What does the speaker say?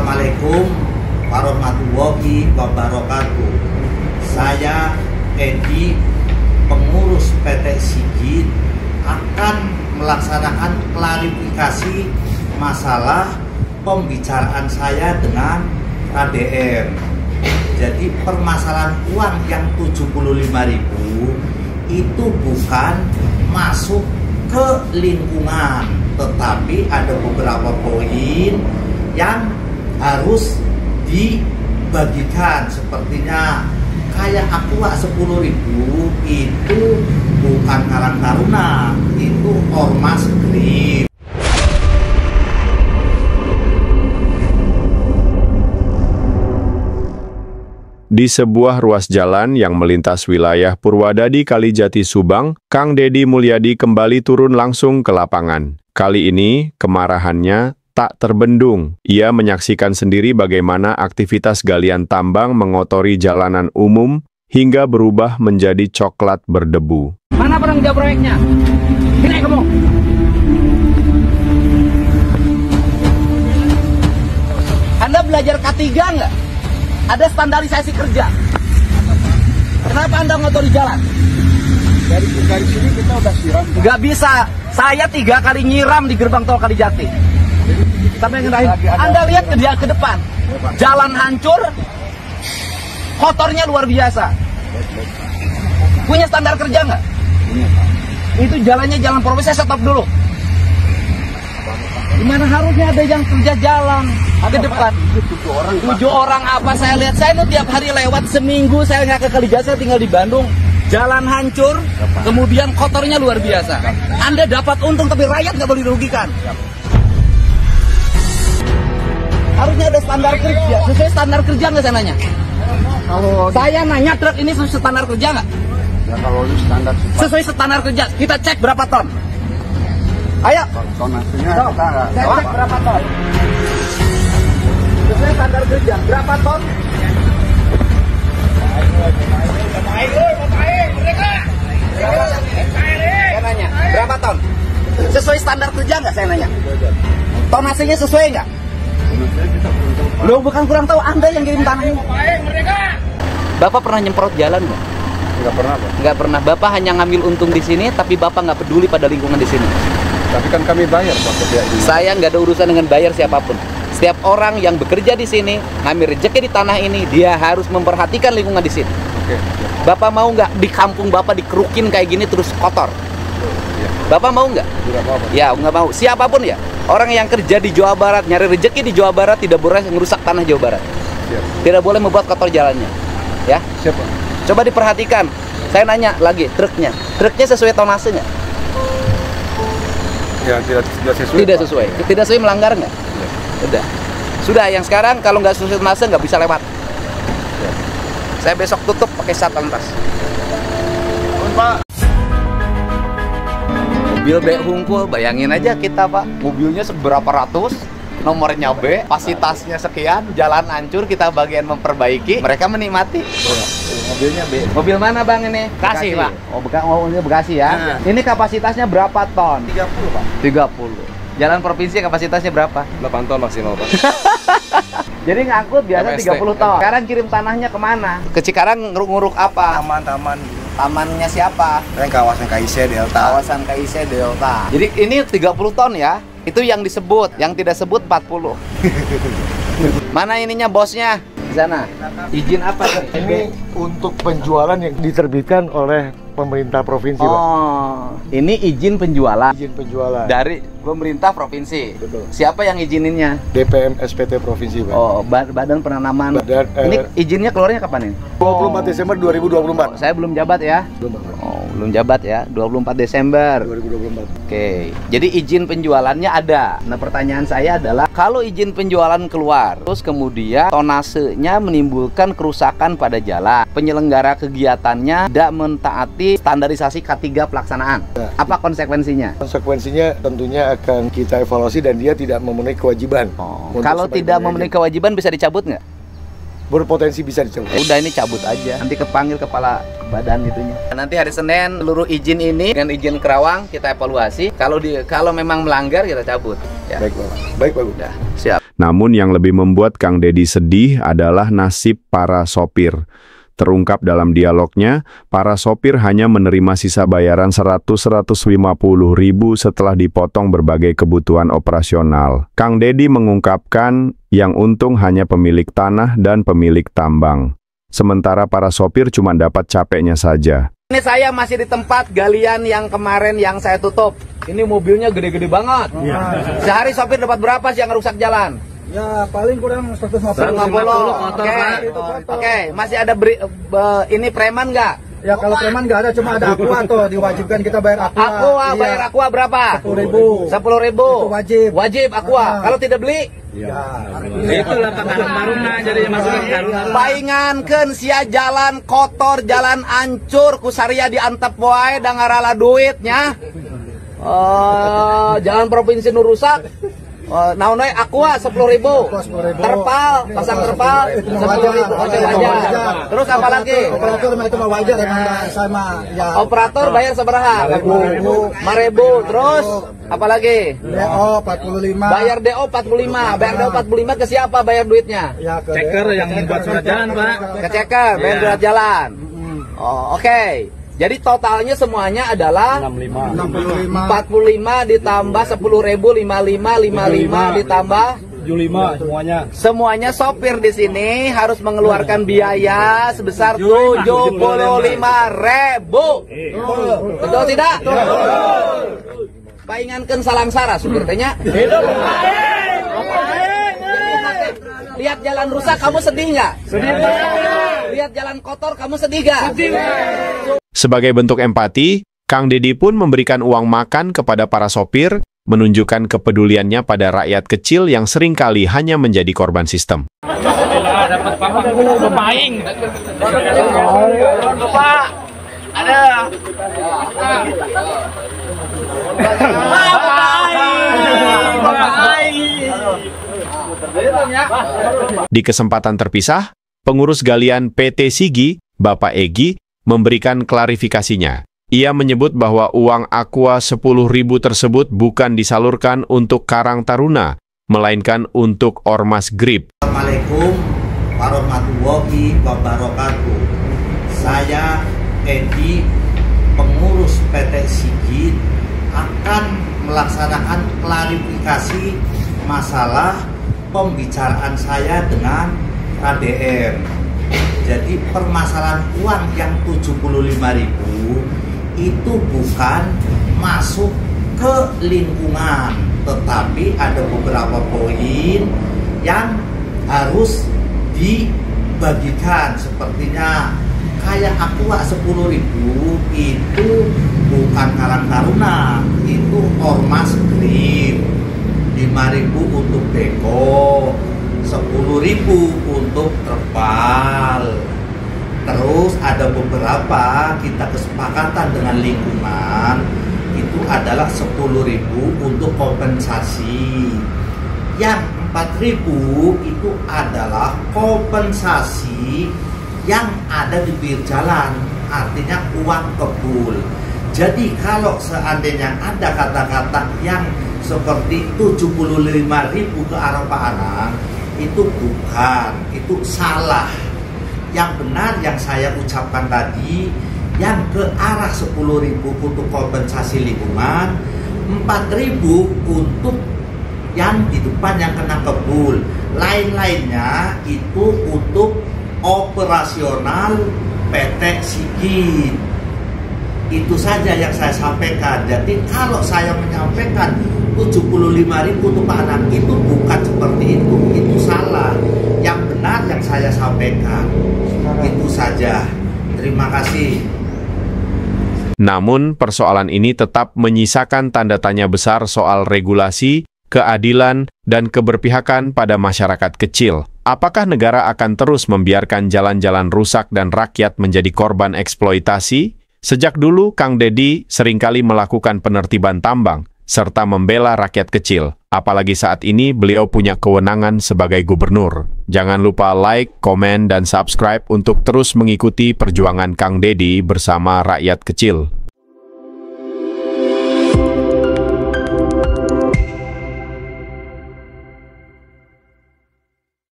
Assalamualaikum warahmatullahi wabarakatuh. Saya Edi, pengurus PT Sigit, akan melaksanakan klarifikasi masalah pembicaraan saya dengan KDR. Jadi permasalahan uang yang 75.000 itu bukan masuk ke lingkungan, tetapi ada beberapa poin yang harus dibagikan. Sepertinya kayak Aqua 10.000 itu bukan Karang Taruna, itu ormas grip. Di sebuah ruas jalan yang melintas wilayah Purwadadi Kalijati Subang, Kang Deddy Mulyadi kembali turun langsung ke lapangan. Kali ini, kemarahannya tak terbendung. Ia menyaksikan sendiri bagaimana aktivitas galian tambang mengotori jalanan umum hingga berubah menjadi coklat berdebu. Mana penanggung jawab proyeknya? Sini kamu. Anda belajar K3 nggak? Ada standarisasi kerja. Kenapa Anda ngotori jalan? Dari sini kita udah siram. Nggak bisa. Saya 3 kali nyiram di gerbang tol Kalijati. Sampai ngerahin. Anda lihat ke depan. Jalan hancur, kotornya luar biasa. Punya standar kerja nggak? Itu jalannya jalan profesi, saya stop dulu. Gimana harusnya ada yang kerja jalan ke depan? 7 orang apa saya lihat? Saya itu tiap hari lewat, seminggu saya nggak ke Kalijati, saya tinggal di Bandung. Jalan hancur, kemudian kotornya luar biasa. Anda dapat untung, tapi rakyat nggak boleh dirugikan. Harusnya ada standar kerja. Sesuai standar kerja nggak saya nanya? Kalau Saya nanya truk ini sesuai standar kerja nggak? ya kalau ini standar Sesuai standar kerja. Kita cek berapa ton. Ayo. tonasinya Tom, kita nggak. saya cek berapa ton. Sesuai standar kerja. Berapa ton? Saya nanya, berapa ton? Sesuai standar kerja nggak saya nanya? Tonasinya sesuai nggak? Lo bukan kurang tahu, Anda yang kirim tanah ini. Bapak pernah nyemprot jalan nggak? Nggak pernah, Pak. Nggak pernah. Bapak hanya ngambil untung di sini, tapi Bapak nggak peduli pada lingkungan di sini. Tapi kan kami bayar Pak kerja ini. Saya nggak ada urusan dengan bayar siapapun. Setiap orang yang bekerja di sini, ngambil rezeki di tanah ini, dia harus memperhatikan lingkungan di sini. Oke. Bapak mau nggak di kampung Bapak dikerukin kayak gini terus kotor? Ya. Bapak mau nggak? Tidak apa-apa. Ya, nggak mau. Siapapun ya. Orang yang kerja di Jawa Barat, nyari rezeki di Jawa Barat, tidak boleh merusak tanah Jawa Barat. Siap. Tidak boleh membuat kotor jalannya. Ya. Siapa? Coba diperhatikan. Saya nanya lagi, truknya sesuai tonase nggak? Ya tidak sesuai. Tidak Pak. sesuai. Tidak sesuai, melanggar nggak? Udah. Sudah, yang sekarang kalau nggak sesuai tonase nggak bisa lewat. Ya. Saya besok tutup pakai satlantas. Pak. Mobil B Hungkul, bayangin aja kita Pak, mobilnya seberapa ratus, nomornya B, kapasitasnya sekian, jalan hancur, kita bagian memperbaiki, mereka menikmati. Mobilnya B. Mobil mana Bang ini? Bekasi, Pak. Oh, ini Bekasi ya. Nah. Ini kapasitasnya berapa ton? 30 Pak. 30. Jalan provinsi kapasitasnya berapa? 8 ton maksimal Pak. Jadi ngangkut biasa MST. 30 ton. Sekarang kirim tanahnya kemana? Ke Cikarang nguruk-nguruk apa? Taman. Tamannya siapa? Yang kawasan KIC Delta. Kawasan KIC Delta. Jadi ini 30 ton ya. Itu yang disebut, yang tidak sebut 40. Mana ininya bosnya? Di sana. Izin apa? Ini untuk penjualan yang diterbitkan oleh pemerintah provinsi, Pak. Oh, ini izin penjualan Izin penjualan. dari pemerintah provinsi. Betul. Siapa yang izininnya? DPM SPT provinsi, Pak. Oh, Badan Penanaman. Badan, Ini izinnya keluarnya kapan ini? 24 Desember 2024. Saya belum jabat ya. Belum, Pak. Oh, belum jabat ya. 24 Desember. 2024. Oke, jadi izin penjualannya ada. Nah, pertanyaan saya adalah kalau izin penjualan keluar, terus kemudian tonasenya menimbulkan kerusakan pada jalan, penyelenggara kegiatannya tidak mentaati standarisasi K3 pelaksanaan. Ya. Apa konsekuensinya? Konsekuensinya tentunya akan kita evaluasi dan dia tidak memenuhi kewajiban. Untuk Kalau sebagai tidak pengrajin. memenuhi kewajiban bisa dicabut nggak? Berpotensi bisa dicabut. Udah, ini cabut aja. Nanti kepanggil kepala badan itunya. Nanti hari Senin seluruh izin ini dengan izin Kerawang kita evaluasi. Kalau memang melanggar kita cabut. Ya. Baik, Pak. Baik, Pak. Udah, siap. Namun yang lebih membuat Kang Dedi sedih adalah nasib para sopir. Terungkap dalam dialognya, para sopir hanya menerima sisa bayaran 100-150 ribu setelah dipotong berbagai kebutuhan operasional. Kang Dedi mengungkapkan yang untung hanya pemilik tanah dan pemilik tambang. Sementara para sopir cuma dapat capeknya saja. Ini saya masih di tempat galian yang kemarin yang saya tutup. Ini mobilnya gede-gede banget. Sehari sopir dapat berapa sih yang rusak jalan? Ya paling kurang 150. Oke, masih ada ini preman nggak? Ya kalau preman nggak ada, cuma ada aqua tuh, diwajibkan kita bayar aqua. Bayar aqua berapa? 10.000. 10.000. Itu wajib. Wajib aqua. Kalau tidak beli? Itulah Taruna, jadi masukkan Taruna. Paingankeun sia jalan kotor, jalan hancur, kusaria diantep wae da ngarala duitnya. Jalan provinsi nu rusak. Naon we aqua 10.000. Terpal, pasang terpal 10.000 wajar. Terus apa lagi? Operator itu mah wajar sama ya. Operator bayar sabaraha? 5.000. Terus apa lagi? DO 45. Bayar DO 45. Bayar DO 45 ke siapa bayar duitnya? Ya ke Ceker yang buat surat jalan, Pak. Ke ceker, bayar surat jalan. Oh, oke. Jadi totalnya semuanya adalah 65 45 ditambah 10.000, 55 ditambah 75 semuanya. semuanya sopir di sini harus mengeluarkan biaya sebesar 75.000. Betul tidak? Paingankeun salangsara supir teh nya. Lihat jalan rusak kamu sedih nggak? Sedih. Lihat jalan kotor kamu sedih nggak? Sedih. Sebagai bentuk empati, Kang Dedi pun memberikan uang makan kepada para sopir, menunjukkan kepeduliannya pada rakyat kecil yang seringkali hanya menjadi korban sistem. Dapat pemain. Pak, ada. Di kesempatan terpisah, pengurus galian PT Sigi, Bapak Egi, memberikan klarifikasinya. Ia menyebut bahwa uang aqua 10.000 tersebut bukan disalurkan untuk Karang Taruna, melainkan untuk Ormas Grip. Assalamualaikum warahmatullahi wabarakatuh. Saya Edi, pengurus PT Sigi, akan melaksanakan klarifikasi masalah pembicaraan saya dengan KDR. Jadi permasalahan uang yang 75.000 itu bukan masuk ke lingkungan, tetapi ada beberapa poin yang harus dibagikan. Sepertinya kayak aqua 10.000 itu bukan Karang Taruna, itu Ormas Grip. 5.000 untuk deko, 10.000 untuk terpal. Terus ada beberapa kita kesepakatan dengan lingkungan, itu adalah 10.000 untuk kompensasi. Yang 4.000 itu adalah kompensasi yang ada di pinggir jalan, artinya uang kebul. Jadi kalau seandainya ada kata-kata yang seperti 75.000 ke arah Pak Anang, itu bukan, itu salah. Yang benar yang saya ucapkan tadi, yang ke arah 10.000 untuk kompensasi lingkungan, 4.000 untuk yang di depan yang kena kebul. Lain-lainnya itu untuk operasional PT Sigi. Itu saja yang saya sampaikan. Jadi kalau saya menyampaikan 75.000 untuk Pak Anang, itu bukan seperti itu salah. Yang benar yang saya sampaikan, itu saja. Terima kasih. Namun persoalan ini tetap menyisakan tanda tanya besar soal regulasi, keadilan, dan keberpihakan pada masyarakat kecil. Apakah negara akan terus membiarkan jalan-jalan rusak dan rakyat menjadi korban eksploitasi? Sejak dulu, Kang Dedi seringkali melakukan penertiban tambang, serta membela rakyat kecil. Apalagi saat ini beliau punya kewenangan sebagai gubernur. Jangan lupa like, komen, dan subscribe untuk terus mengikuti perjuangan Kang Dedi bersama rakyat kecil.